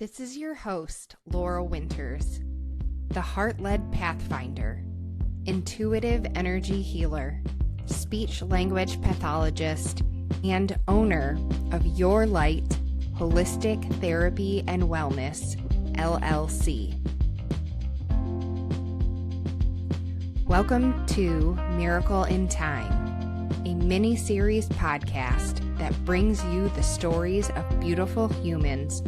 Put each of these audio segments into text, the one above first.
This is your host, Laura Winters, the heart-led pathfinder, intuitive energy healer, speech-language pathologist, and owner of Your Light Holistic Therapy and Wellness, LLC. Welcome to Miracle in Time, a mini-series podcast that brings you the stories of beautiful humans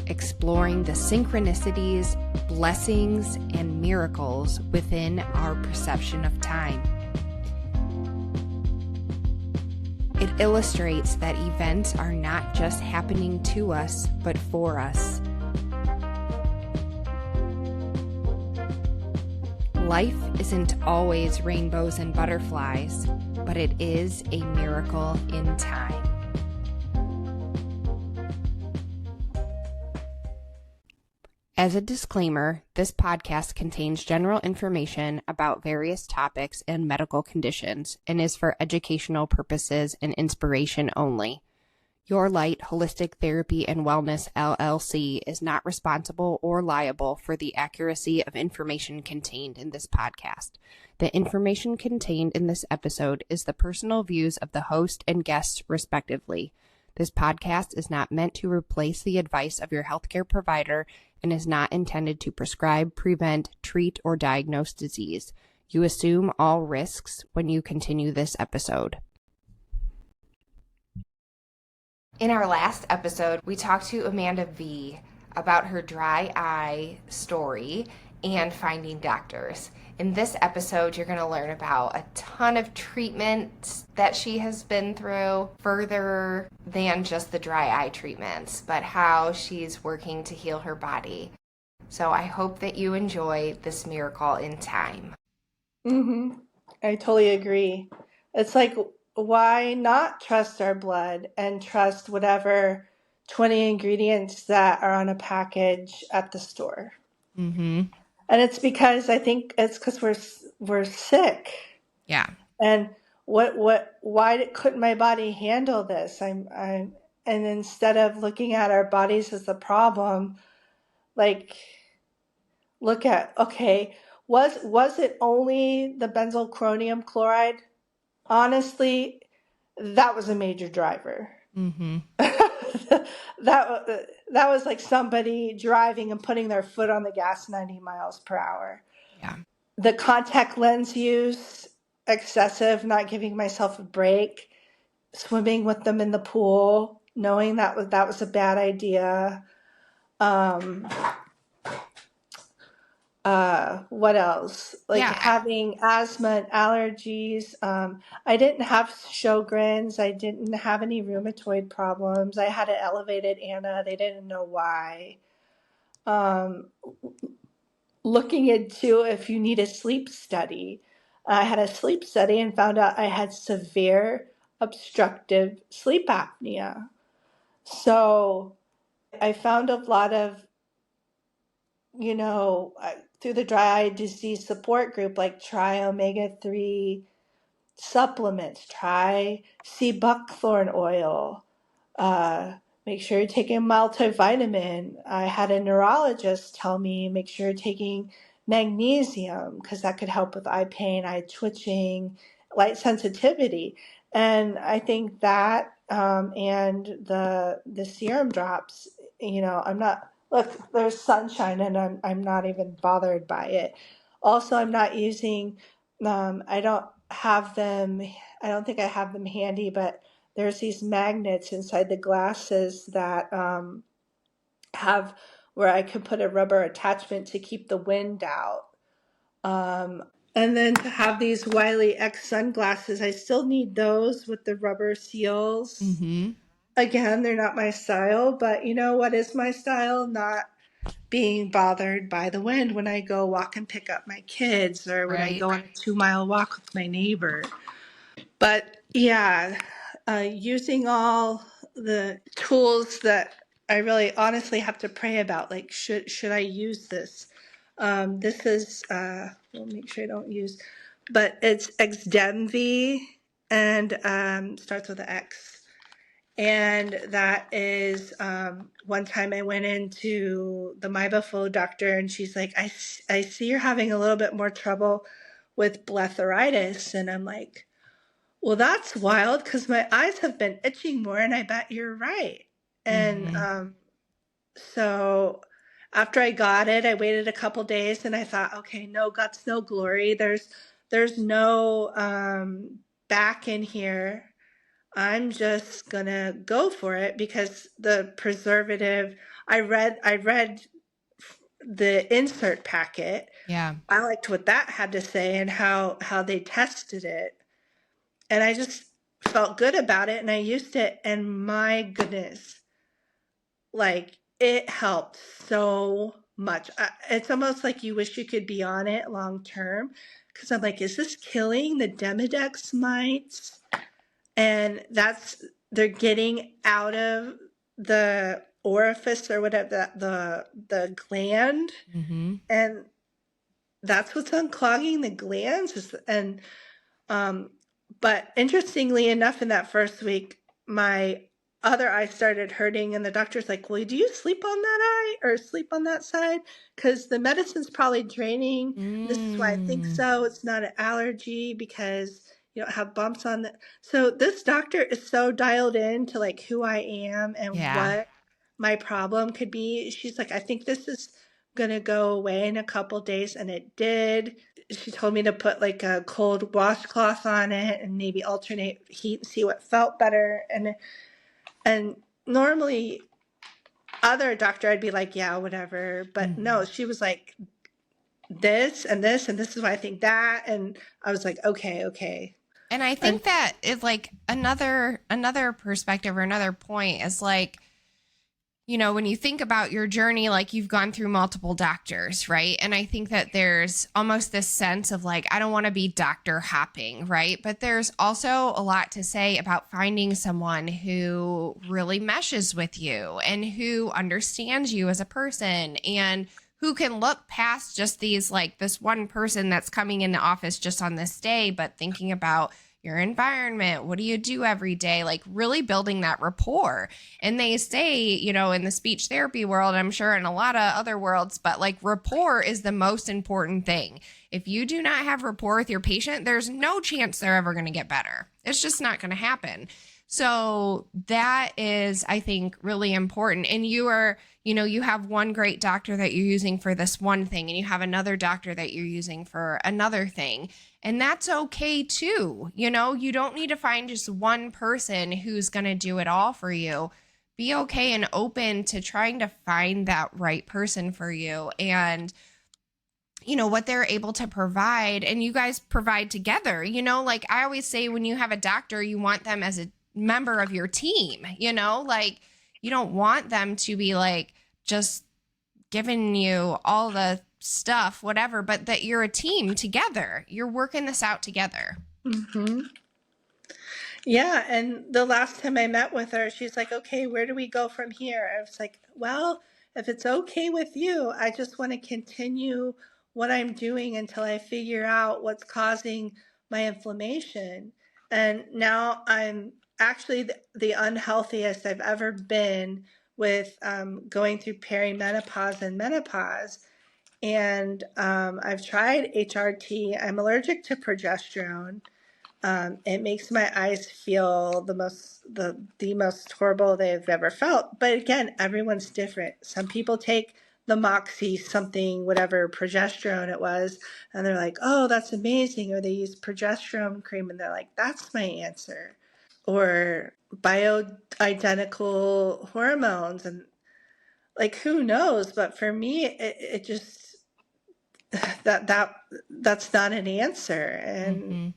exploring the synchronicities, blessings, and miracles within our perception of time. It illustrates that events are not just happening to us, but for us. Life isn't always rainbows and butterflies, but it is a miracle in time. As a disclaimer, this podcast contains general information about various topics and medical conditions and is for educational purposes and inspiration only. Your Light Holistic Therapy and Wellness LLC is not responsible or liable for the accuracy of information contained in this podcast. The information contained in this episode is the personal views of the host and guests respectively. This podcast is not meant to replace the advice of your healthcare provider and is not intended to prescribe, prevent, treat, or diagnose disease. You assume all risks when you continue this episode. In our last episode, we talked to Amanda V about her dry eye story and finding doctors. In this episode, you're going to learn about a ton of treatments that she has been through, further than just the dry eye treatments, but how she's working to heal her body. So I hope that you enjoy this miracle in time. I totally agree. It's like, why not trust our blood and trust whatever 20 ingredients that are on a package at the store? And it's because I think it's because we're sick. Yeah. And why couldn't my body handle this? And instead of looking at our bodies as the problem, like look at, okay, was it only the benzyl chromium chloride? Honestly, that was a major driver. That was like somebody driving and putting their foot on the gas 90 miles per hour. Yeah. The contact lens use, excessive, not giving myself a break, swimming with them in the pool, knowing that was a bad idea. What else? Having asthma and allergies. I didn't have Sjogren's. I didn't have any rheumatoid problems. I had an elevated ANA. They didn't know why. Looking into if you need a sleep study. I had a sleep study and found out I had severe obstructive sleep apnea. So I found a lot of, through the dry eye disease support group, like try omega-3 supplements, try sea buckthorn oil, make sure you're taking multivitamin. I had a neurologist tell me, make sure you're taking magnesium because that could help with eye pain, eye twitching, light sensitivity. And I think that and the serum drops, I'm not, look, there's sunshine and I'm not even bothered by it. Also, I'm not using, I don't think I have them handy, but there's these magnets inside the glasses that have where I can put a rubber attachment to keep the wind out. And then to have these Wiley X sunglasses, I still need those with the rubber seals. Again, they're not my style, but you know what is my style? Not being bothered by the wind when I go walk and pick up my kids or when I go on a 2-mile walk with my neighbor. But yeah, using all the tools that I really honestly have to pray about, like should I use this? This is, we'll make sure I don't use, but it's Xdemvy and starts with an X. And that is one time I went into the meibomian doctor, and she's like, I see you're having a little bit more trouble with blepharitis. And I'm like, well, that's wild because my eyes have been itching more, and I bet you're right. And Mm-hmm. so after I got it, I waited a couple days, and I thought, okay, no guts, no glory. There's no back in here. I'm just gonna go for it because the preservative. I read the insert packet. Yeah. I liked what that had to say and how they tested it, and I just felt good about it, and I used it, and my goodness, like it helped so much. It's almost like you wish you could be on it long term, because I'm like, is this killing the Demodex mites? And they're getting out of the orifice or whatever, the gland, Mm-hmm. and that's what's unclogging the glands. And um, but interestingly enough, in that first week, my other eye started hurting, and the doctor's like, "Well, do you sleep on that eye or sleep on that side? Because the medicine's probably draining. And this is why I think Mm. so. It's not an allergy because you don't have bumps on the." So this doctor is so dialed in to like who I am and Yeah. what my problem could be. She's like, "I think this is gonna go away in a couple days," and it did. She told me to put like a cold washcloth on it and maybe alternate heat and see what felt better. And normally other doctor I'd be like, yeah, whatever. But no, Mm-hmm. she was like this and this and this is why I think that. And I was like, okay. And I And think that is like another perspective or another point is like, you know, when you think about your journey, like you've gone through multiple doctors, right? And I think that there's almost this sense of like, I don't want to be doctor hopping, right? But there's also a lot to say about finding someone who really meshes with you and who understands you as a person and who can look past just these, like this one person that's coming into office just on this day, but thinking about your environment. What do you do every day? Like really building that rapport. And they say, you know, in the speech therapy world, I'm sure in a lot of other worlds, but like rapport is the most important thing. If you do not have rapport with your patient, there's no chance they're ever going to get better. It's just not going to happen. So that is, I think, really important. And you are, you know, you have one great doctor that you're using for this one thing, and you have another doctor that you're using for another thing. And that's okay too. You know, you don't need to find just one person who's going to do it all for you. Be okay and open to trying to find that right person for you and, you know, what they're able to provide, and you guys provide together. You know, like I always say, when you have a doctor, you want them as a member of your team, you know, like you don't want them to be like just giving you all the stuff, whatever, but that you're a team together. You're working this out together. mm-hmm. Yeah, and the last time I met with her, she's like, okay, where do we go from here? I was like, well, if it's okay with you, I just want to continue what I'm doing until I figure out what's causing my inflammation. And now I'm actually the unhealthiest I've ever been with going through perimenopause and menopause. And I've tried HRT. I'm allergic to progesterone. It makes my eyes feel the most horrible they've ever felt. But again, everyone's different. Some people take the Moxie something, whatever progesterone it was, and they're like, "Oh, that's amazing," or they use progesterone cream, and they're like, "That's my answer," or bioidentical hormones, and like who knows? But for me, it just that's not an answer, and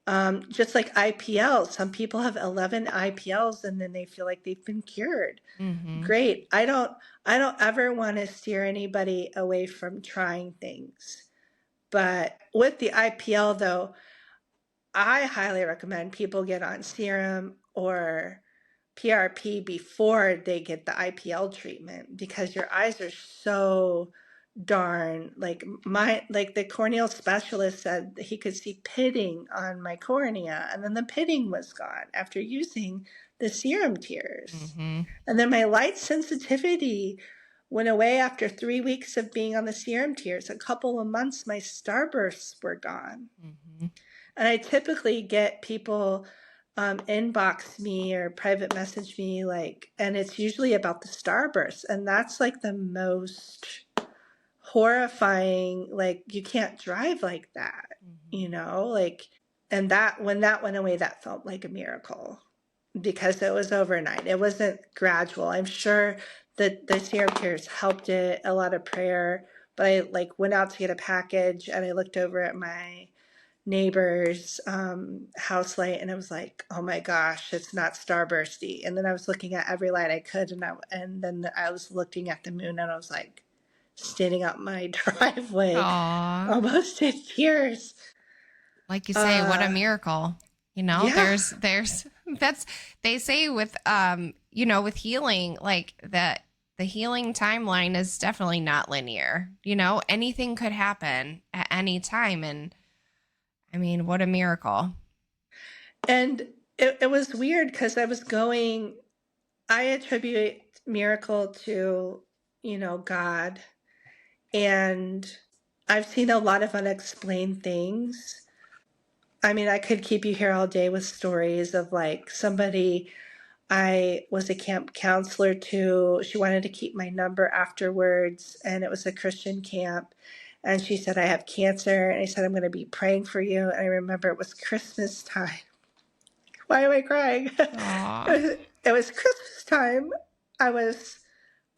Mm-hmm. just like IPL, some people have 11 IPLs and then they feel like they've been cured. Mm-hmm. Great. I don't ever want to steer anybody away from trying things. But with the IPL though, I highly recommend people get on serum or PRP before they get the IPL treatment because your eyes are so darn like the corneal specialist said that he could see pitting on my cornea, and then the pitting was gone after using the serum tears. Mm-hmm. And then my light sensitivity went away after 3 weeks of being on the serum tears. A couple of months, my starbursts were gone. Mm-hmm. And I typically get people inbox me or private message me, like, and it's usually about the starbursts. And that's like the most horrifying, like, you can't drive like that, like, and that, when that went away, that felt like a miracle because it was overnight. It wasn't gradual. I'm sure that the serum tears helped it, a lot of prayer, but I like went out to get a package and I looked over at my neighbor's house light and I was like, oh my gosh, it's not starbursty. And then I was looking at every light I could and then I was looking at the moon and I was like standing out my driveway Aw. almost in tears. Like you say, what a miracle. Yeah. There's that's, they say with with healing, like that the healing timeline is definitely not linear. Anything could happen at any time. And I mean, what a miracle. And it was weird because I attribute miracle to, God. And I've seen a lot of unexplained things. I mean, I could keep you here all day with stories of like somebody I was a camp counselor to. She wanted to keep my number afterwards, and it was a Christian camp. And she said, I have cancer. And I said, I'm going to be praying for you. And I remember it was Christmas time. Why am I crying? It was Christmas time. I was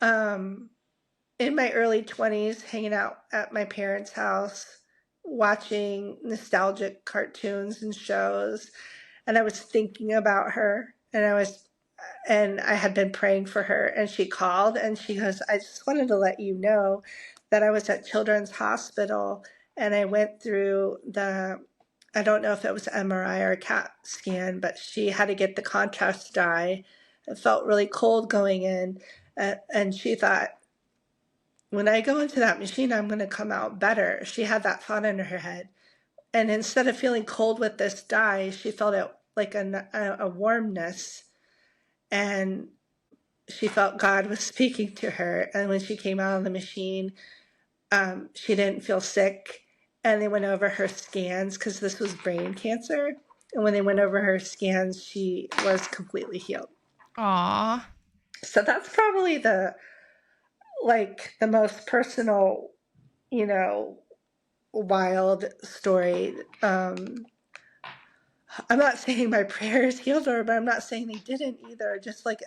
in my early 20s hanging out at my parents' house, watching nostalgic cartoons and shows. And I was thinking about her. And I had been praying for her. And she called and she goes, I just wanted to let you know that I was at Children's Hospital and I went through I don't know if it was MRI or a CAT scan, but she had to get the contrast dye. It felt really cold going in. And she thought, when I go into that machine, I'm going to come out better. She had that thought in her head. And instead of feeling cold with this dye, she felt it like a warmness. And she felt God was speaking to her. And when she came out of the machine, she didn't feel sick. And they went over her scans because this was brain cancer. And when they went over her scans, she was completely healed. Aw. So that's probably the most personal, wild story. I'm not saying my prayers healed her, but I'm not saying they didn't either. Just like,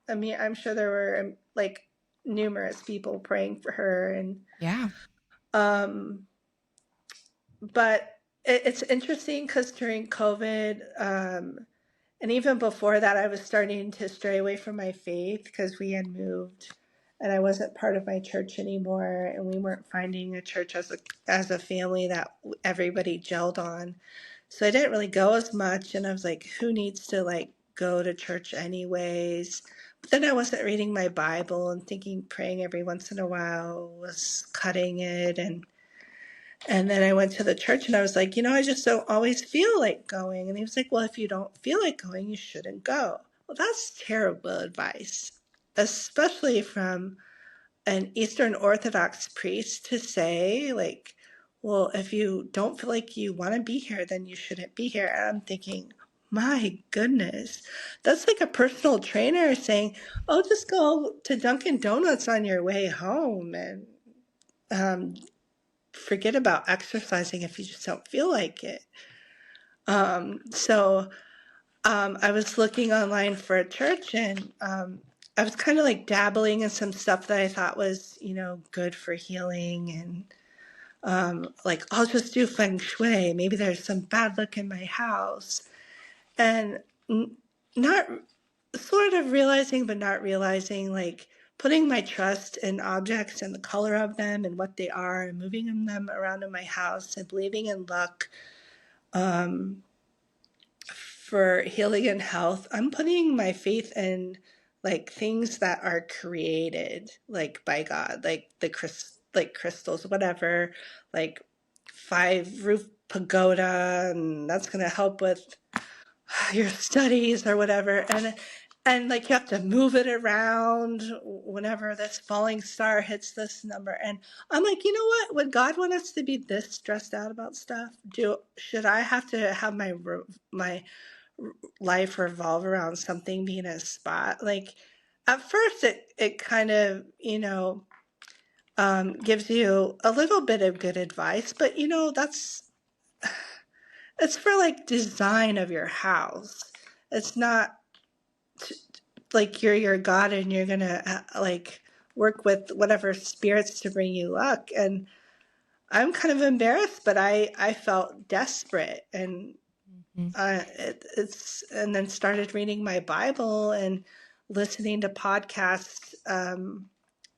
I mean, I'm sure there were like numerous people praying for her and, Yeah. but it's interesting because during COVID, and even before that, I was starting to stray away from my faith because we had moved and I wasn't part of my church anymore. And we weren't finding a church as a family that everybody gelled on. So I didn't really go as much. And I was like, who needs to like go to church anyways? But then I wasn't reading my Bible and thinking praying every once in a while was cutting it. And then I went to the church and I was like, I just don't always feel like going. And he was like, well, if you don't feel like going, you shouldn't go. Well, that's terrible advice, especially from an Eastern Orthodox priest to say, like, well, if you don't feel like you want to be here, then you shouldn't be here. And I'm thinking, my goodness, that's like a personal trainer saying, oh, just go to Dunkin' Donuts on your way home and forget about exercising if you just don't feel like it. So I was looking online for a church and I was kind of like dabbling in some stuff that I thought was, good for healing and like, I'll just do feng shui. Maybe there's some bad luck in my house. And not sort of realizing, but not realizing, like putting my trust in objects and the color of them and what they are and moving them around in my house and believing in luck for healing and health. I'm putting my faith in like things that are created like by God, like like crystals, whatever, like 5 roof pagoda, and that's going to help with your studies or whatever, and like you have to move it around whenever this falling star hits this number. And I'm like, you know what, would God want us to be this stressed out about stuff? Should I have to have my life revolve around something being a spot? Like at first it kind of, gives you a little bit of good advice, but it's for like design of your house. It's not like you're your God and you're gonna like work with whatever spirits to bring you luck. And I'm kind of embarrassed, but I felt desperate, and it's and then started reading my Bible and listening to podcasts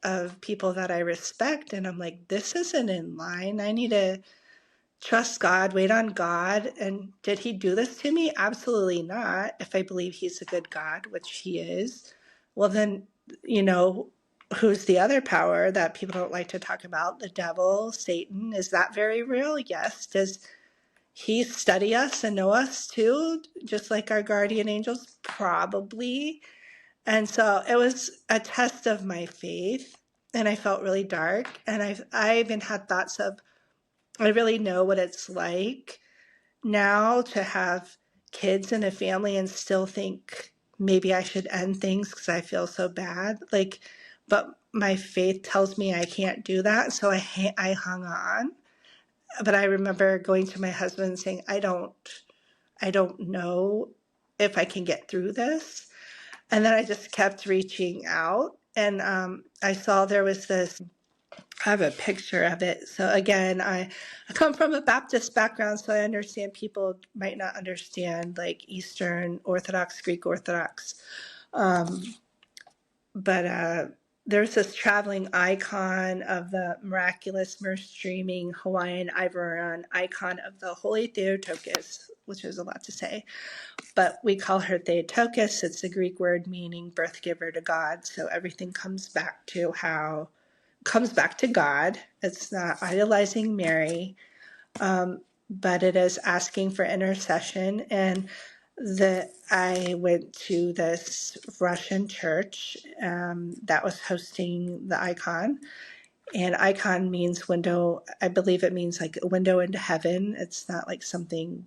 of people that I respect, and I'm like, this isn't in line. I need to trust God, wait on God. And did he do this to me? Absolutely not. If I believe he's a good God, which he is, well, then, you know, who's the other power that people don't like to talk about? The devil, Satan. Is that very real? Yes. Does he study us and know us too, just like our guardian angels? Probably. And so it was a test of my faith. And I felt really dark. And I even had thoughts of, I really know what it's like now to have kids and a family and still think maybe I should end things because I feel so bad. Like, but my faith tells me I can't do that. So I hung on. But I remember going to my husband and saying, I don't know if I can get through this. And then I just kept reaching out. And I saw there was this, I have a picture of it. So again, I come from a Baptist background, so I understand people might not understand like Eastern Orthodox, Greek Orthodox. Um, but there's this traveling icon of the miraculous, mirror streaming Hawaiian Ivoron icon of the Holy Theotokos, which is a lot to say. But we call her Theotokos. It's the Greek word meaning birth giver to God. So everything comes back to God. It's not idolizing Mary, but it is asking for intercession. And I went to this Russian church that was hosting the icon. And icon means window. I believe it means like a window into heaven. It's not like something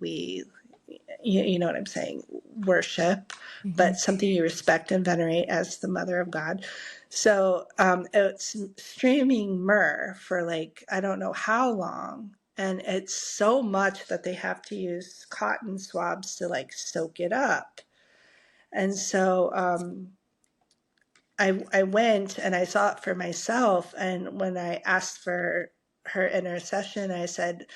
you know what I'm saying, worship, but something you respect and venerate as the mother of God. So it's streaming myrrh for like, I don't know how long. And it's so much that they have to use cotton swabs to like soak it up. And so I went and I saw it for myself. And when I asked for her intercession, I said,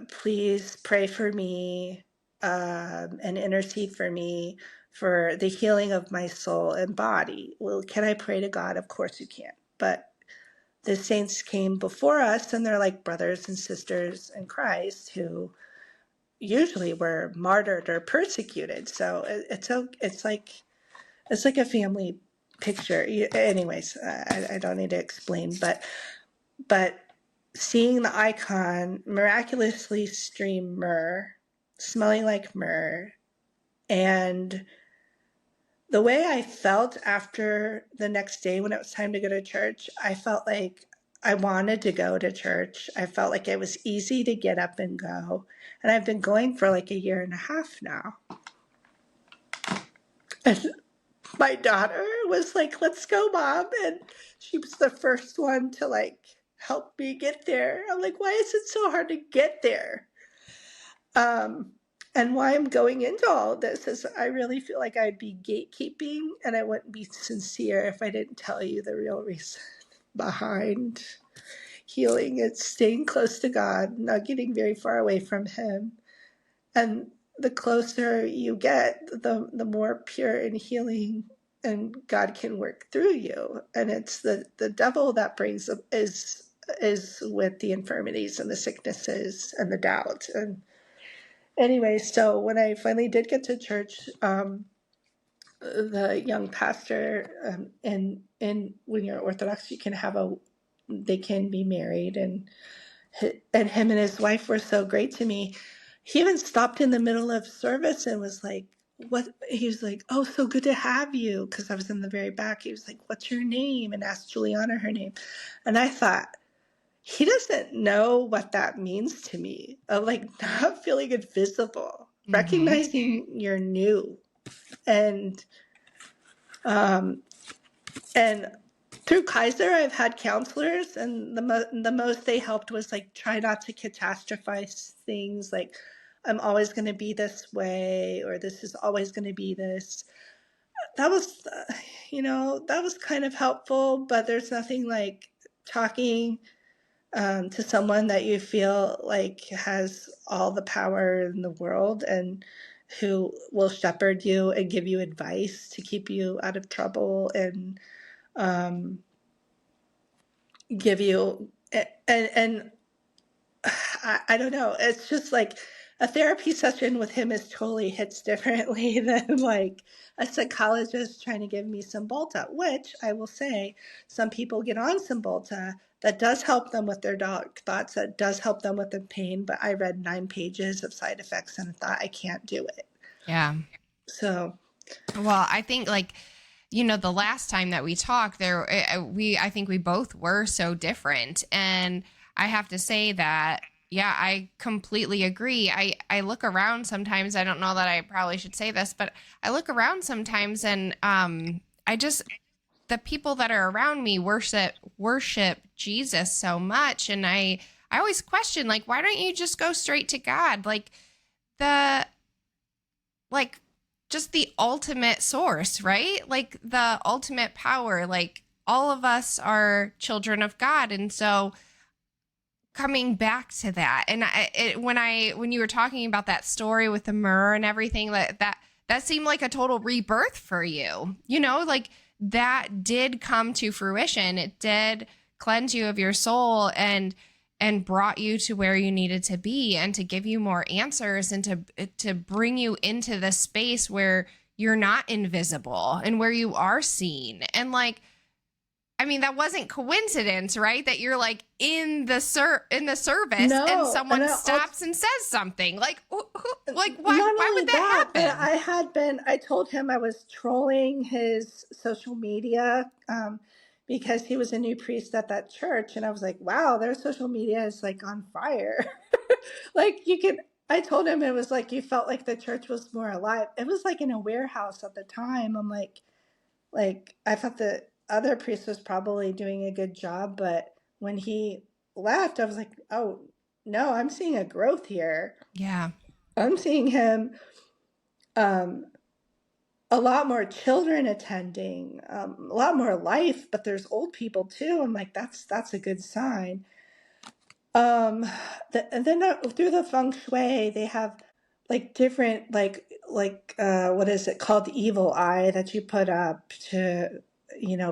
please pray for me and intercede for me for the healing of my soul and body. Well, can I pray to God? Of course you can. But the saints came before us, and they're like brothers and sisters in Christ who usually were martyred or persecuted. So it's like a family picture. Anyways, I don't need to explain, but seeing the icon miraculously stream myrrh, smelling like myrrh, and the way I felt after the next day when it was time to go to church, I felt like I wanted to go to church. I felt like it was easy to get up and go. And I've been going for like a year and a half now. And my daughter was like, let's go, Mom. And she was the first one to like help me get there. I'm like, why is it so hard to get there? And why I'm going into all this is I really feel like I'd be gatekeeping and I wouldn't be sincere if I didn't tell you the real reason behind healing. It's staying close to God, not getting very far away from Him. And the closer you get, the more pure and healing and God can work through you. And it's the devil that brings is with the infirmities and the sicknesses and the doubt. And anyway, so when I finally did get to church, the young pastor, and when you're Orthodox, they can be married, and him and his wife were so great to me. He even stopped in the middle of service and was like, what, he was like, oh, so good to have you. Cause I was in the very back. He was like, what's your name? And asked Juliana her name. And I thought, he doesn't know what that means to me, of like not feeling invisible, Mm-hmm. recognizing you're new. And, um, and through Kaiser, I've had counselors, and the most they helped was like try not to catastrophize things. Like, I'm always going to be this way, or this is always going to be this. That was, that was kind of helpful. But there's nothing like talking to someone that you feel like has all the power in the world and who will shepherd you and give you advice to keep you out of trouble and um, give you and I don't know. It's just like a therapy session with him is totally hits differently than like a psychologist trying to give me Cymbalta, which I will say some people get on Cymbalta. That does help them with their dark thoughts. That does help them with the pain. But I read 9 pages of side effects and thought I can't do it. Yeah. So Well, I think like, the last time that we talked I think we both were so different. And I have to say that, yeah, I completely agree. I look around sometimes. I don't know that I probably should say this, but I look around sometimes and, I just, the people that are around me worship Jesus so much. And I always question, like, why don't you just go straight to God? The, like just the ultimate source, right? Like the ultimate power. Like all of us are children of God, and so coming back to that, and when you were talking about that story with the mirror and everything, that seemed like a total rebirth for you. Like that did come to fruition. It did cleanse you of your soul and brought you to where you needed to be and to give you more answers and to bring you into the space where you're not invisible and where you are seen. And like, I mean, that wasn't coincidence, right? That you're like in the service and no, and someone stops and says something like, like not why only would that that, but happen? I told him I was trolling his social media because he was a new priest at that church. And I was like, wow, their social media is like on fire. Like I told him it was like you felt like the church was more alive. It was like in a warehouse at the time. I'm like I thought the other priest was probably doing a good job, but when he left, I was like, oh no, I'm seeing a growth here. Yeah. I'm seeing him um, a lot more children attending, a lot more life, but there's old people too. I'm like, that's a good sign. Um, and then through the feng shui, they have like different what is it called, the evil eye that you put up to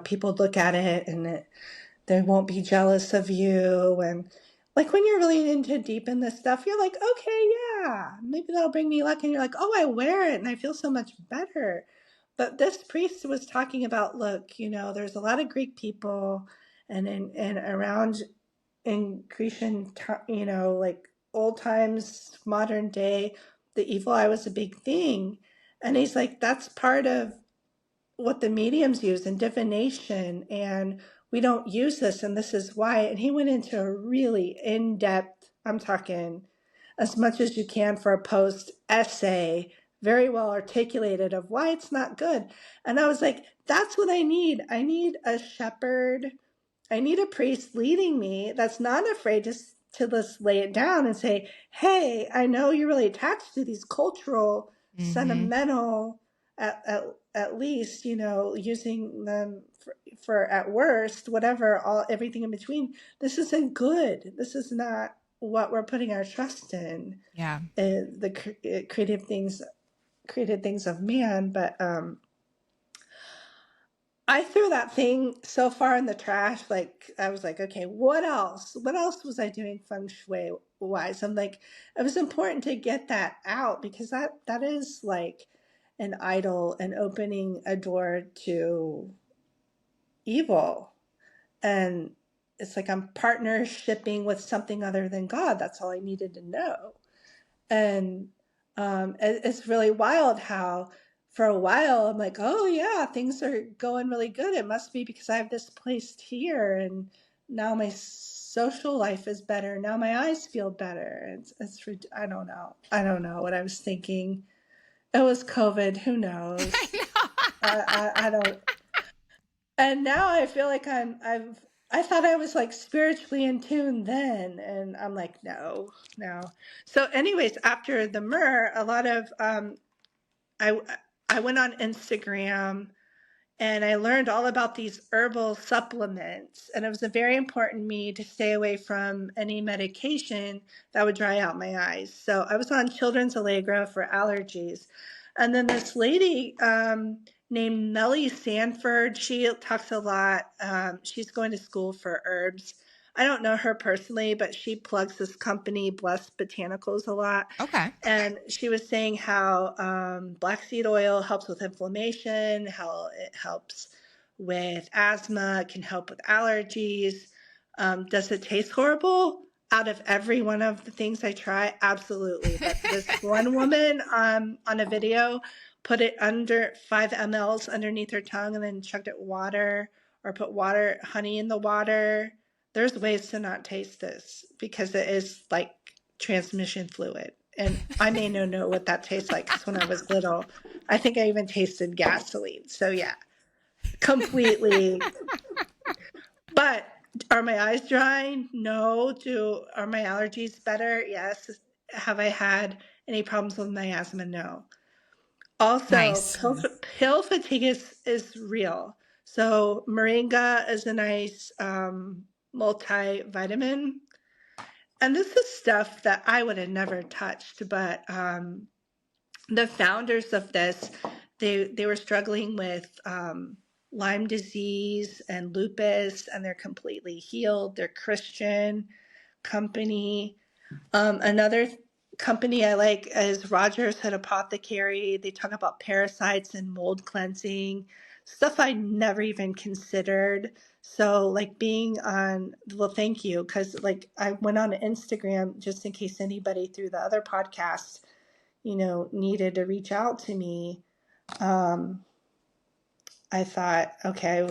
people look at it and they won't be jealous of you. And like when you're really into deep in this stuff, you're like, okay, yeah, maybe that'll bring me luck. And you're like, oh, I wear it and I feel so much better. But this priest was talking about, look, there's a lot of Greek people and around in Grecian, like old times, modern day, the evil eye was a big thing. And he's like, that's part of what the mediums use in divination, and we don't use this, and this is why. And he went into a really in-depth, I'm talking as much as you can for a post essay, very well articulated of why it's not good. And I was like, that's what I need a shepherd, I need a priest leading me that's not afraid to just lay it down and say, hey, I know you're really attached to these cultural, Mm-hmm. sentimental, at least, using them for at worst, whatever, everything in between. This isn't good. This is not what we're putting our trust in. Yeah. The created things of man. But I threw that thing so far in the trash. Like, I was like, okay, what else? What else was I doing feng shui wise? I'm like, it was important to get that out because that is like an idol and opening a door to evil. And it's like I'm partnershipping with something other than God. That's all I needed to know. And It's really wild how for a while I'm like, oh yeah, things are going really good. It must be because I have this placed here, and now my social life is better. Now my eyes feel better. I don't know. I don't know what I was thinking. It was COVID. Who knows? I don't. And now I feel like I thought I was like spiritually in tune then, and I'm like, no, no. So, anyways, after the myrrh, a lot of I I went on Instagram and I learned all about these herbal supplements. And it was very important to me to stay away from any medication that would dry out my eyes. So I was on Children's Allegra for allergies. And then this lady named Melly Sanford, she talks a lot. She's going to school for herbs. I don't know her personally, but she plugs this company, Blessed Botanicals, a lot. Okay. And she was saying how black seed oil helps with inflammation, how it helps with asthma, it can help with allergies. Does it taste horrible? Out of every one of the things I try, absolutely. But this one woman on a video put it under 5 mLs underneath her tongue and then chugged it water or put honey in the water. There's ways to not taste this because it is like transmission fluid. And I may know what that tastes like because when I was little, I think I even tasted gasoline. So yeah, completely. But are my eyes dry? No. Are my allergies better? Yes. Have I had any problems with my asthma? No. Also, Nice. pill fatigue is real. So moringa is a nice multivitamin. And this is stuff that I would have never touched, but the founders of this, they were struggling with Lyme disease and lupus, and they're completely healed. They're Christian company. Another company I like is Rogers Hood Apothecary. They talk about parasites and mold cleansing, stuff I never even considered. So like being on, well, thank you, because like I went on Instagram just in case anybody through the other podcasts, needed to reach out to me. I thought, okay,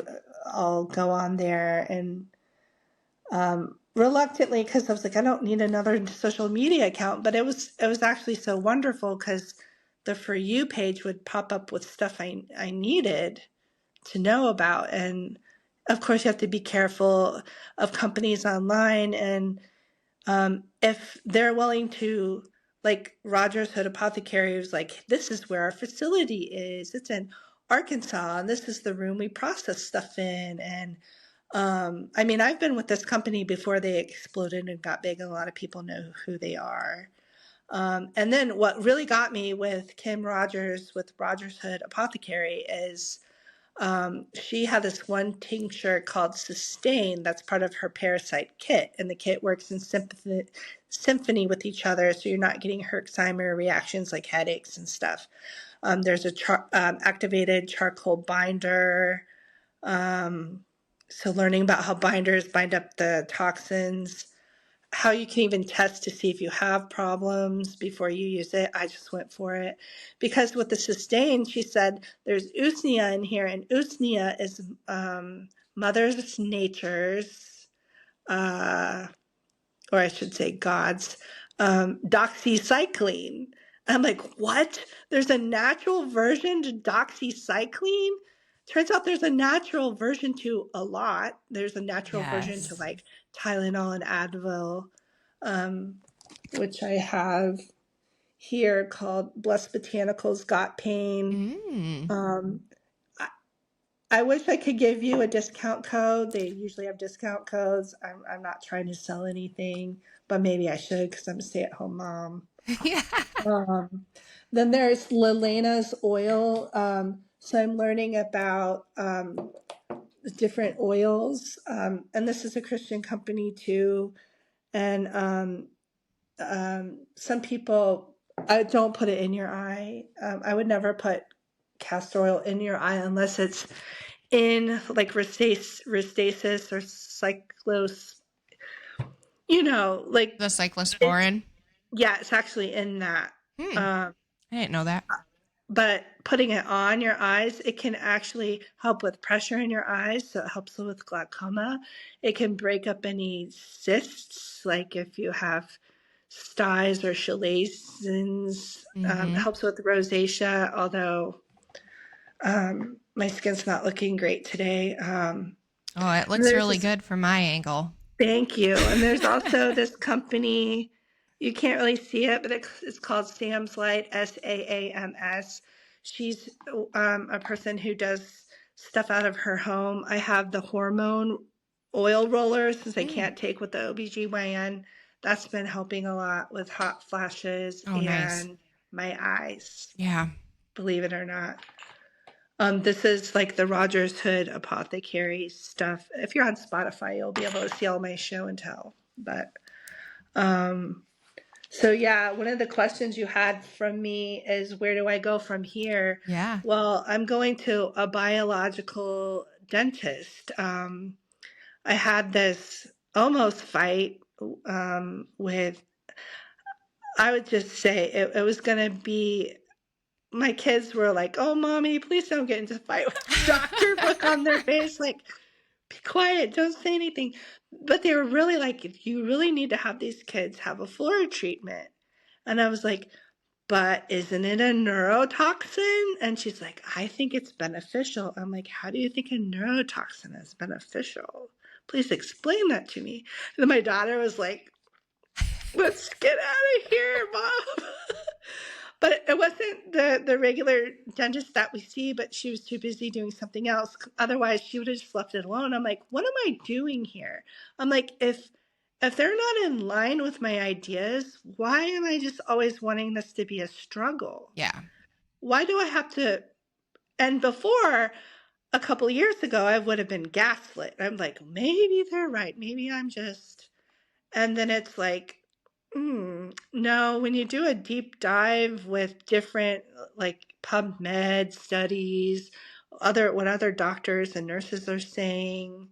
I'll go on there and reluctantly, because I was like, I don't need another social media account, but it was actually so wonderful because the For You page would pop up with stuff I needed to know about. And of course, you have to be careful of companies online. And if they're willing to, like Rogers Hood Apothecary was like, this is where our facility is. It's in Arkansas, and this is the room we process stuff in. And I mean, I've been with this company before they exploded and got big, and a lot of people know who they are. And then what really got me with Kim Rogers with Rogers Hood Apothecary is she had this one tincture called Sustain that's part of her parasite kit, and the kit works in symphony with each other, so you're not getting Herxheimer reactions like headaches and stuff. There's a activated charcoal binder. So learning about how binders bind up the toxins, how you can even test to see if you have problems before you use it. I just went for it because with the Sustain, she said there's usnea in here, and usnea is Mother Nature's, or I should say God's, doxycycline. I'm like, what? There's a natural version to doxycycline? Turns out there's a natural version to a lot. There's a natural version to like Tylenol and Advil, which I have here called Blessed Botanicals Got Pain. I wish I could give you a discount code. They usually have discount codes. I'm not trying to sell anything, but maybe I should because I'm a stay-at-home mom. Yeah. Then there's Lelena's oil. So I'm learning about different oils. And this is a Christian company too. And some people, don't put it in your eye. I would never put castor oil in your eye unless it's in like restasis or cyclos, like The cyclosporin. yeah, it's actually in that. Um, I didn't know that. but putting it on your eyes, it can actually help with pressure in your eyes. So it helps with glaucoma. It can break up any cysts, like if you have styes or chalazions. It Mm-hmm. helps with rosacea, although my skin's not looking great today. Oh, it looks There's really this good from my angle. Thank you. And there's also this company, you can't really see it, but it's called Sam's Light, SAAMS. She's a person who does stuff out of her home. I have the hormone oil roller since I Mm. can't take with the OBGYN. That's been helping a lot with hot flashes Oh, nice. and my eyes, Yeah. believe it or not. This is like the Rogers Hood Apothecary stuff. If you're on Spotify, you'll be able to see all my show and tell. But so yeah, one of the questions you had from me is where do I go from here? Yeah. Well, I'm going to a biological dentist. I had this almost fight with, I would just say it was going to be, my kids were like, oh, mommy, please don't get into a fight with the doctor, look on their face like, be quiet, don't say anything. But they were really like, you really need to have these kids have a fluoride treatment. And I was like, but isn't it a neurotoxin? And she's like, I think it's beneficial. I'm like, how do you think a neurotoxin is beneficial? Please explain that to me. And then my daughter was like, let's get out of here, Mom. But it wasn't the regular dentist that we see, but she was too busy doing something else. Otherwise, she would have just left it alone. I'm like, what am I doing here? I'm like, if they're not in line with my ideas, why am I just always wanting this to be a struggle? Yeah. Why do I have to? And before, a couple of years ago, I would have been gaslit. I'm like, maybe they're right. Maybe I'm just. And then it's like, no, when you do a deep dive with different like PubMed studies, what other doctors and nurses are saying,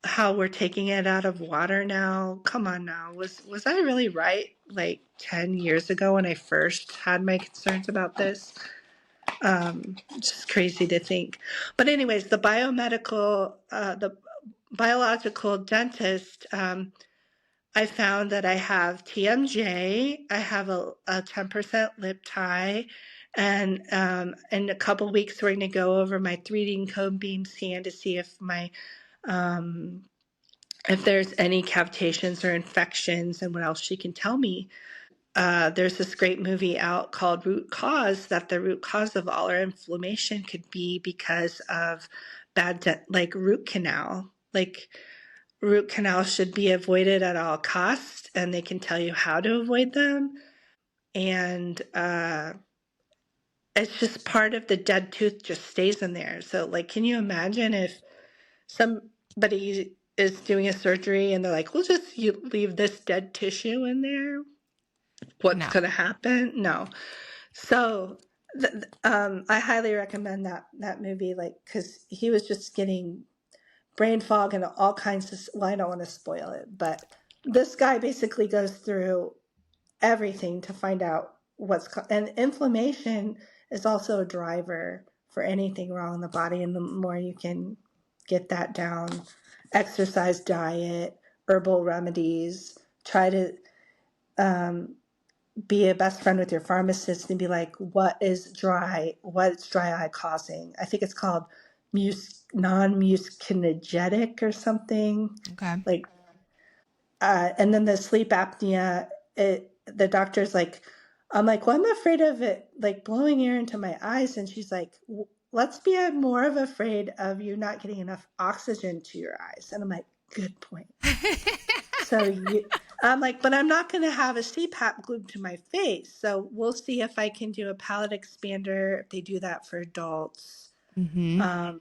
how we're taking it out of water now. Come on now. Was I really right like 10 years ago when I first had my concerns about this? It's just crazy to think. But anyways, the biological dentist, I found that I have TMJ, I have a 10% lip tie, and in a couple weeks we're going to go over my 3D cone beam scan to see um, if there's any cavitations or infections and what else she can tell me. There's this great movie out called Root Cause, that the root cause of all our inflammation could be because of like root canal. Like root canals should be avoided at all costs, and they can tell you how to avoid them. And it's just part of the dead tooth just stays in there. So, like, can you imagine if somebody is doing a surgery and they're like, we'll just leave this dead tissue in there? What's No. going to happen? No. So, I highly recommend that movie, like, because he was just getting brain fog and all kinds of, well, I don't want to spoil it, but this guy basically goes through everything to find out and inflammation is also a driver for anything wrong in the body. And the more you can get that down, exercise, diet, herbal remedies, try to um, be a best friend with your pharmacist and be like, what's dry eye causing? I think it's called non-muscinogenic or something. Okay. Like, and then the sleep apnea, the doctor's like, I'm like, well, I'm afraid of it, like blowing air into my eyes. And she's like, let's be more of afraid of you not getting enough oxygen to your eyes. And I'm like, good point. So I'm like, but I'm not going to have a CPAP glued to my face. So we'll see if I can do a palate expander, if they do that for adults. Mm-hmm.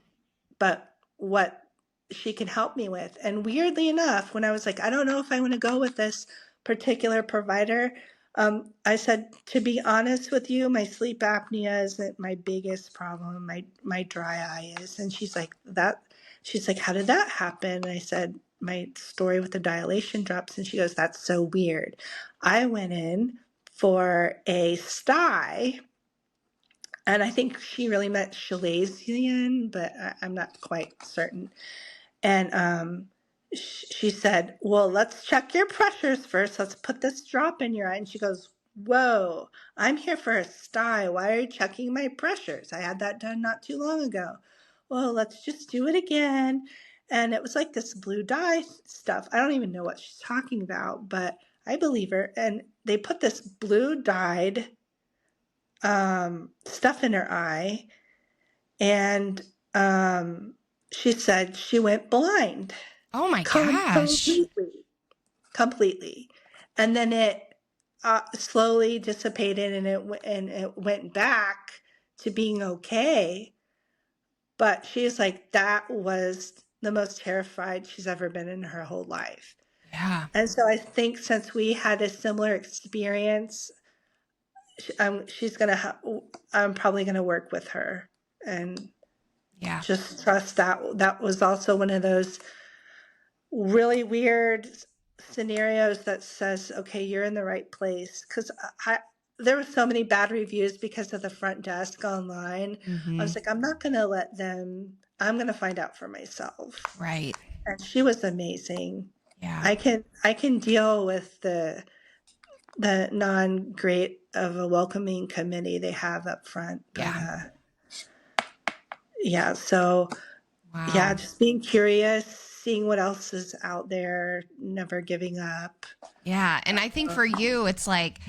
But what she can help me with. And weirdly enough, when I was like, I don't know if I want to go with this particular provider, I said, to be honest with you, my sleep apnea isn't my biggest problem. My dry eye is. And she's like, how did that happen? And I said, my story with the dilation drops. And she goes, that's so weird. I went in for a sty. And I think she really meant chalazion, but I'm not quite certain. And she said, well, let's check your pressures first. Let's put this drop in your eye. And she goes, whoa, I'm here for a sty. Why are you checking my pressures? I had that done not too long ago. Well, let's just do it again. And it was like this blue dye stuff. I don't even know what she's talking about, but I believe her. And they put this blue dyed stuff in her eye. And she said she went blind. Oh my gosh. Completely. And then it slowly dissipated, and it went back to being okay. But she's like, that was the most terrified she's ever been in her whole life. Yeah. And so I think since we had a similar experience, I'm probably gonna work with her and Yeah. just trust that was also one of those really weird scenarios that says, okay, you're in the right place. Because there were so many bad reviews because of the front desk online. I was like, I'm not going to let them, I'm going to find out for myself. Right. And she was amazing. Yeah. I can deal with the non-great of a welcoming committee they have up front. But yeah, so Wow. yeah, just being curious, seeing what else is out there, never giving up. Yeah. And I think for you, it's like,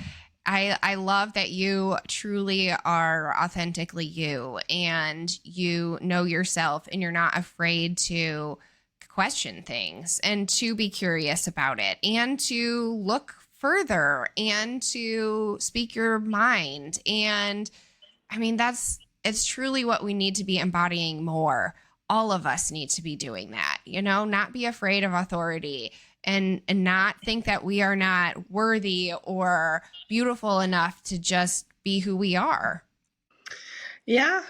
I love that you truly are authentically you, and you know yourself, and you're not afraid to question things and to be curious about it and to look further and to speak your mind. And I mean, it's truly what we need to be embodying more. All of us need to be doing that, not be afraid of authority, and not think that we are not worthy or beautiful enough to just be who we are. Yeah.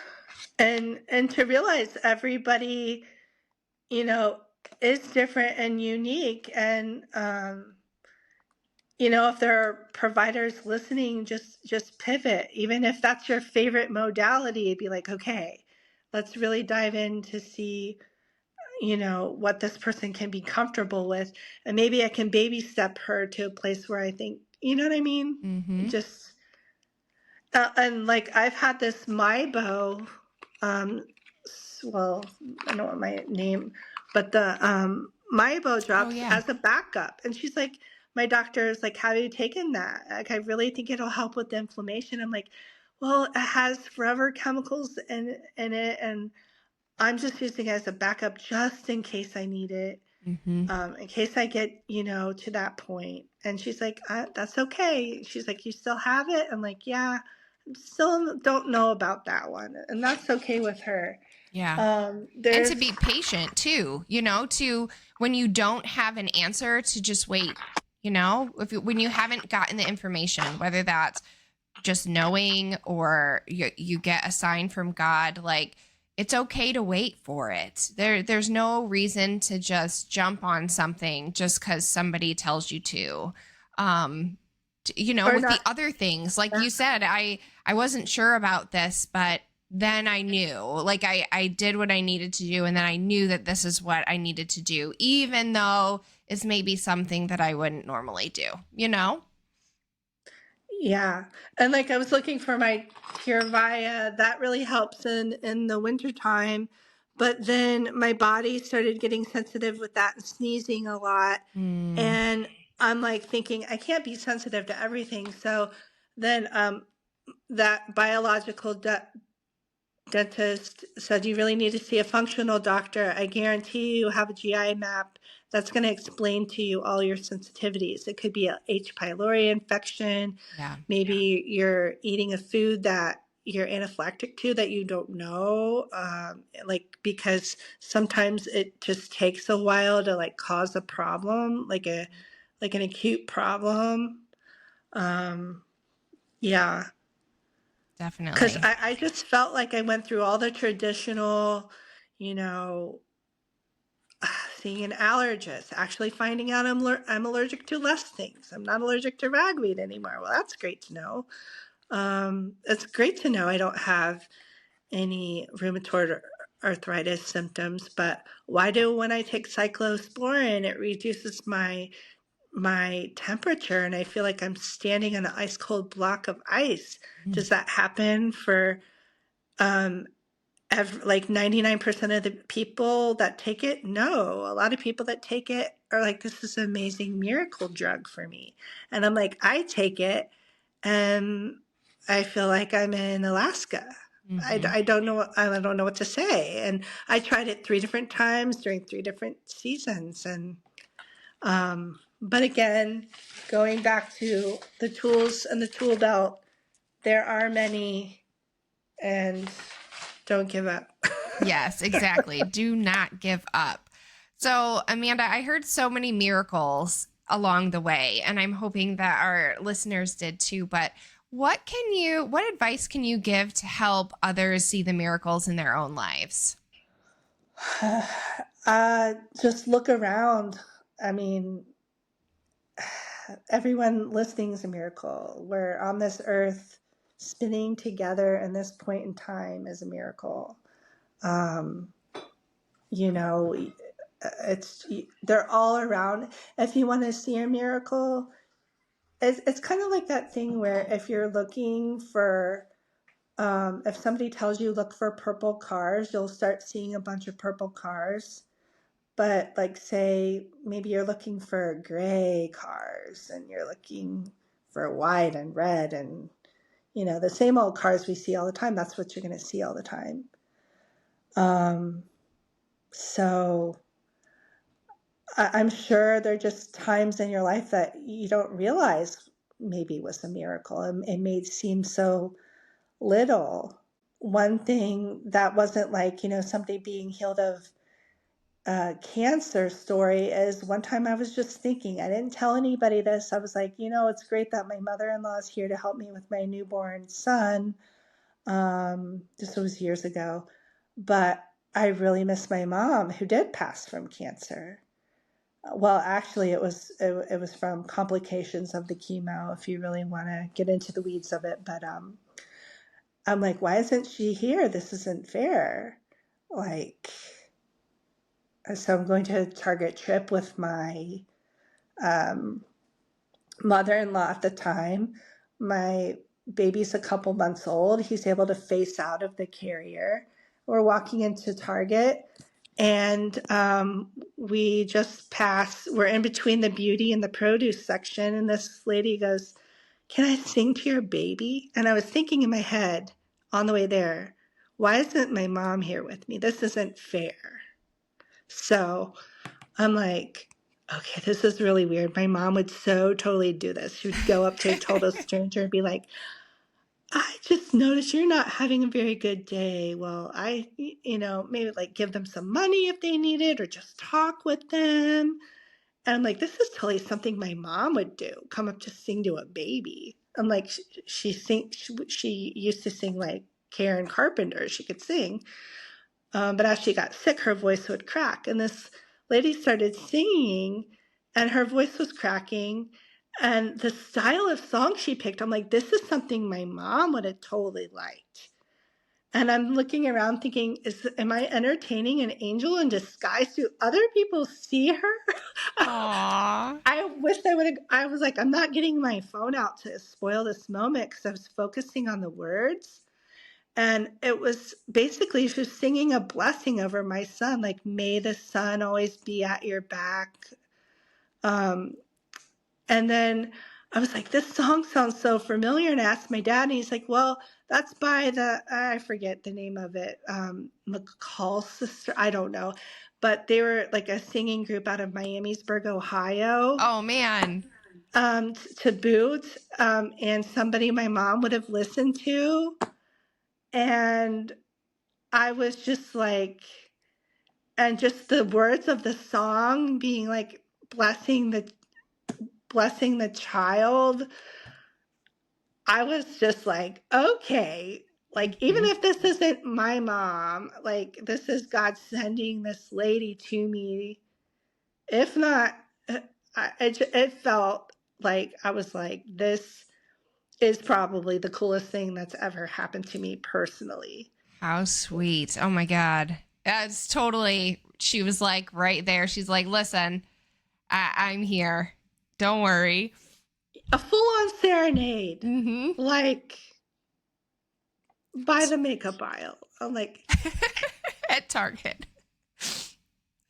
And to realize everybody, is different and unique. And if there are providers listening, just pivot. Even if that's your favorite modality, be like, okay, let's really dive in to see what this person can be comfortable with, and maybe I can baby step her to a place where I think, you know what I mean? Just and like I've had this Meibo, well, I don't know what my name, but the Meibo drops as a backup, and she's like, my doctor is like, have you taken that? Like, I really think it'll help with the inflammation. I'm like, well, it has forever chemicals in it, and I'm just using it as a backup just in case I need it, in case I get, to that point. And she's like, that's okay. She's like, you still have it? I'm like, yeah, still don't know about that one. And that's okay with her. Yeah. And to be patient too, to when you don't have an answer, to just wait, when you haven't gotten the information, whether that's just knowing or you get a sign from God, like, it's okay to wait for it. There's no reason to just jump on something just because somebody tells you to. With the other things, like you said, I wasn't sure about this, but then I knew, like, I did what I needed to do. And then I knew that this is what I needed to do, even though it's maybe something that I wouldn't normally do, Yeah. And like I was looking for my Tirvaya, that really helps in the wintertime. But then my body started getting sensitive with that and sneezing a lot. And I'm like thinking, I can't be sensitive to everything. So then that biological dentist said, you really need to see a functional doctor. I guarantee you have a GI map that's going to explain to you all your sensitivities. It could be a H. pylori infection. Yeah. Maybe you're eating a food that you're anaphylactic to that you don't know, because sometimes it just takes a while to like cause a problem, like an acute problem. Yeah. Definitely. Because I just felt like I went through all the traditional, seeing an allergist, actually finding out I'm allergic to less things. I'm not allergic to ragweed anymore. Well, that's great to know. It's great to know I don't have any rheumatoid arthritis symptoms, but why do when I take cyclosporin, it reduces my temperature and I feel like I'm standing on an ice cold block of ice? Does that happen for um, like 99% of the people that take it? No, a lot of people that take it are like, this is an amazing miracle drug for me. And I'm like, I take it and I feel like I'm in Alaska. I don't know. I don't know what to say. And I tried it 3 different times during 3 different seasons. And, but again, going back to the tools and the tool belt, there are many, and don't give up. Yes, exactly. Do not give up. So, Amanda, I heard so many miracles along the way, and I'm hoping that our listeners did too. But what advice can you give to help others see the miracles in their own lives? Just look around. I mean, everyone listening is a miracle. We're on this earth spinning together, and this point in time is a miracle. Um, you know, they're all around. If you want to see a miracle, it's kind of like that thing where if you're looking for, if somebody tells you look for purple cars, you'll start seeing a bunch of purple cars. But like, say maybe you're looking for gray cars and you're looking for white and red and, the same old cars we see all the time. That's what you're going to see all the time. So I'm sure there are just times in your life that you don't realize maybe was a miracle. It may seem so little. One thing that wasn't like, somebody being healed of cancer story is one time I was just thinking, I didn't tell anybody this. I was like, it's great that my mother-in-law is here to help me with my newborn son. This was years ago, but I really miss my mom who did pass from cancer. Well, actually, it was from complications of the chemo, if you really want to get into the weeds of it. But I'm like, why isn't she here? This isn't fair. Like, so I'm going to a Target trip with my mother-in-law at the time. My baby's a couple months old. He's able to face out of the carrier. We're walking into Target, and we just pass. We're in between the beauty and the produce section, and this lady goes, "Can I sing to your baby?" And I was thinking in my head on the way there, why isn't my mom here with me? This isn't fair. So I'm like, okay, this is really weird. My mom would so totally do this. She would go up to a total stranger and be like, I just noticed you're not having a very good day. Well, maybe like give them some money if they need it or just talk with them. And I'm like, this is totally something my mom would do. Come up to sing to a baby. I'm like, she used to sing like Karen Carpenter. She could sing. But as she got sick, her voice would crack. And this lady started singing, and her voice was cracking. And the style of song she picked, I'm like, this is something my mom would have totally liked. And I'm looking around thinking, am I entertaining an angel in disguise? Do other people see her? Aww. I wish I was like, I'm not getting my phone out to spoil this moment because I was focusing on the words. And it was basically she was singing a blessing over my son, like, may the sun always be at your back. And then I was like, this song sounds so familiar. And I asked my dad, and he's like, well, that's by I forget the name of it, McCall sister. I don't know. But they were like a singing group out of Miamisburg, Ohio. Oh, man. To boot. And somebody my mom would have listened to. And I was just like, and just the words of the song being like blessing the child. I was just like, okay, like even if this isn't my mom, like this is God sending this lady to me If not, it felt like I was like, this is probably the coolest thing that's ever happened to me personally. How sweet. Oh my God. It's totally, she was like right there. She's like, listen, I'm here. Don't worry. A full-on serenade, Mm-hmm. like by the makeup aisle. I'm like, At Target.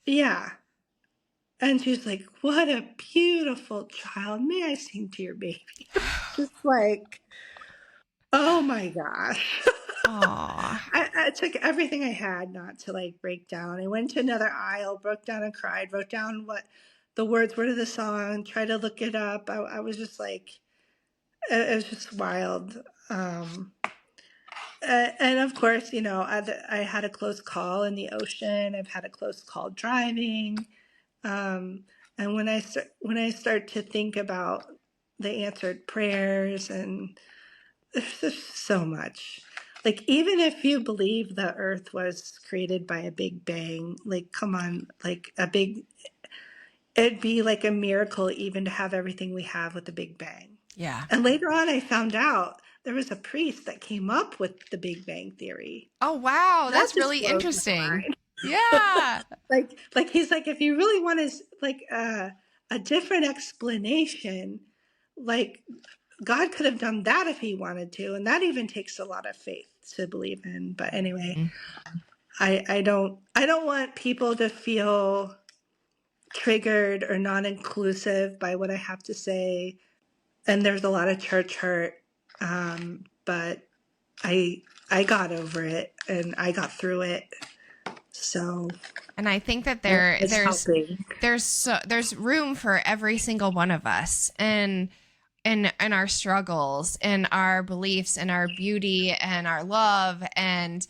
yeah. And she's like, what a beautiful child. May I sing to your baby? Just like, oh my gosh. Aw. I took everything I had not to like break down. I went to another aisle, broke down and cried, wrote down what the words were to the song, tried to look it up. I was just like, it was just wild. And of course, you know, I had a close call in the ocean. I've had a close call driving. Um, and when I start to think about the answered prayers, and there's just so much. Like, even if you believe the earth was created by a big bang, like, come on, like it'd be like a miracle even to have everything we have with the big bang. Yeah. And later on, I found out there was a priest that came up with the Big Bang Theory. Oh, wow. That That's just really blows my interesting. mind. Yeah. Like he's like, if you really want to like a different explanation, like God could have done that if he wanted to, and that even takes a lot of faith to believe in. But anyway, I don't want people to feel triggered or non-inclusive by what I have to say. And there's a lot of church hurt, but I got over it and I got through it. So And I think that it's helping. there's room for every single one of us, and our struggles and our beliefs and our beauty and our love, and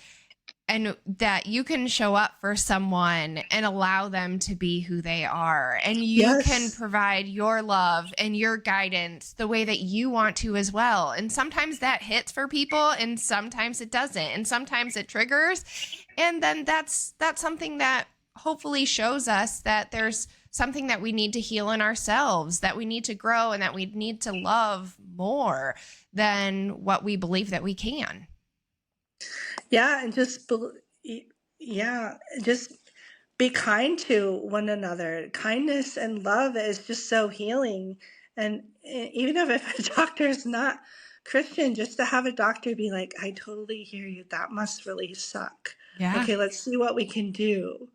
that you can show up for someone and allow them to be who they are, and you can Yes. provide your love and your guidance the way that you want to as well. And sometimes that hits for people and sometimes it doesn't, and sometimes it triggers, and then that's something that hopefully shows us that there's something that we need to heal in ourselves, that we need to grow, and that we need to love more than what we believe that we can. Yeah, and yeah, just be kind to one another. Kindness and love is just so healing. And even if a doctor is not Christian, just to have a doctor be like, I totally hear you. That must really suck. Yeah. Okay, let's see what we can do.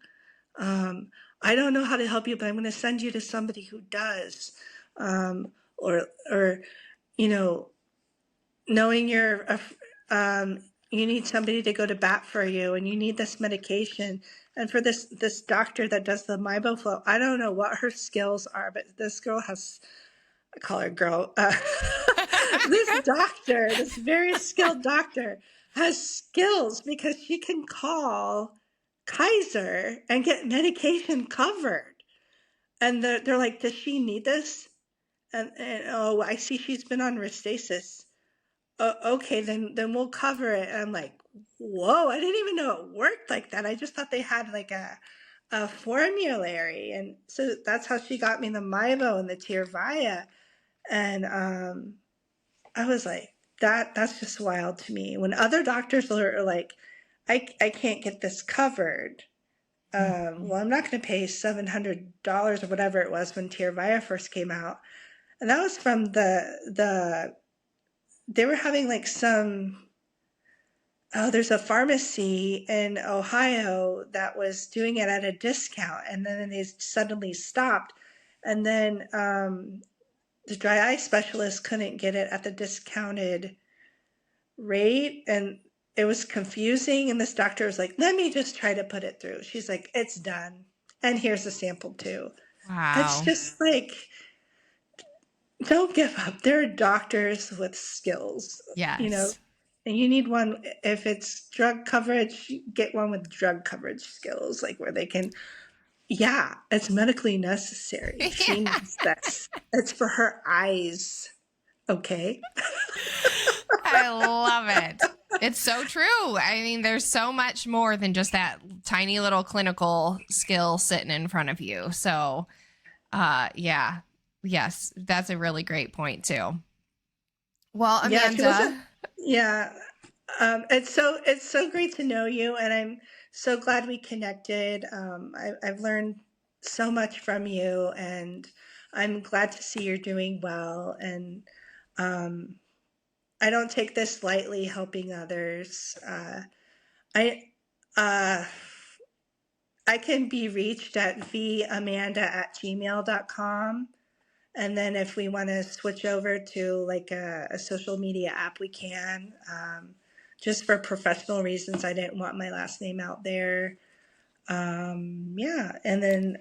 I don't know how to help you, but I'm going to send you to somebody who does. Or you know, knowing you need somebody to go to bat for you, and you need this medication. And for this doctor that does the MiboFlow, I don't know what her skills are, but this girl has, I call her girl, this very skilled doctor has skills because she can call Kaiser and get medication covered. And they're like, does she need this? And oh, I see she's been on Restasis. Okay, then we'll cover it. And I'm like, whoa, I didn't even know it worked like that. I just thought they had like a formulary. And so that's how she got me the Mibo and the Tyrvaya. And I was like, that's just wild to me. When other doctors are like, I can't get this covered. Well, I'm not going to pay $700 or whatever it was when Tyrvaya first came out. And that was from they were having like there's a pharmacy in Ohio that was doing it at a discount, and then they suddenly stopped. And then the dry eye specialist couldn't get it at the discounted rate, and it was confusing. And this doctor was like, let me just try to put it through. She's like, it's done. And here's a sample too. It's Wow. just like, don't give up. There are doctors with skills, you know, Yes. and you need one. If it's drug coverage, get one with drug coverage skills, like where they can, yeah, it's medically necessary. She Yeah. needs this. It's for her eyes. Okay. I love it. It's so true. I mean, there's so much more than just that tiny little clinical skill sitting in front of you. So Yeah. Yes, that's a really great point too. Well, Yeah, Amanda. yeah. It's so great to know you, and I'm so glad we connected. I've learned so much from you, and I'm glad to see you're doing well. And um, I don't take this lightly, helping others. I uh, I can be reached at vamanda@gmail.com. And then if we want to switch over to like a social media app, we can. Just for professional reasons, I didn't want my last name out there. Yeah. And then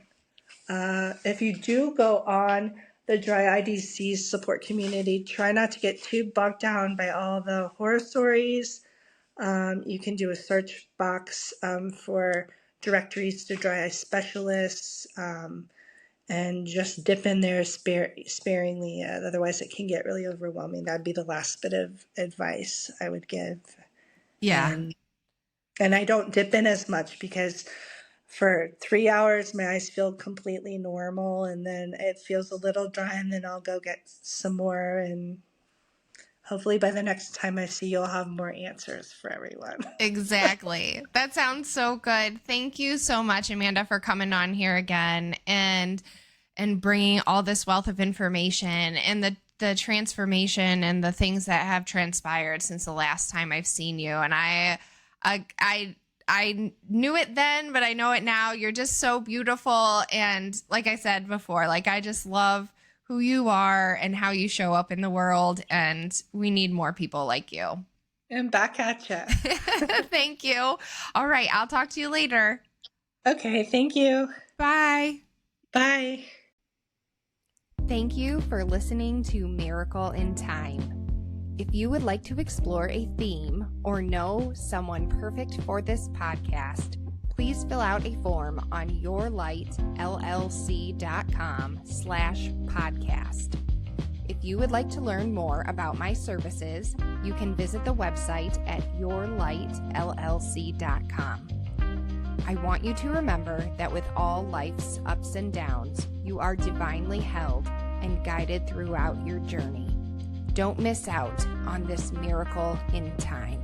if you do go on the dry eye disease support community, try not to get too bogged down by all the horror stories. You can do a search box for directories to dry eye specialists. And just dip in there sparingly. Otherwise, it can get really overwhelming. That'd be the last bit of advice I would give. Yeah. And I don't dip in as much because for 3 hours, my eyes feel completely normal, and then it feels a little dry, and then I'll go get some more. And hopefully, by the next time I see you, I'll have more answers for everyone. Exactly. That sounds so good. Thank you so much, Amanda, for coming on here again and bringing all this wealth of information and the transformation and the things that have transpired since the last time I've seen you. And I knew it then, but I know it now. You're just so beautiful. And like I said before, like I just love who you are and how you show up in the world. And we need more people like you. And back at you. Thank you. All right. I'll talk to you later. Okay. Thank you. Bye. Bye. Thank you for listening to Miracle in Time. If you would like to explore a theme or know someone perfect for this podcast, please fill out a form on yourlightllc.com/podcast. If you would like to learn more about my services, you can visit the website at yourlightllc.com. I want you to remember that with all life's ups and downs, you are divinely held and guided throughout your journey. Don't miss out on this miracle in time.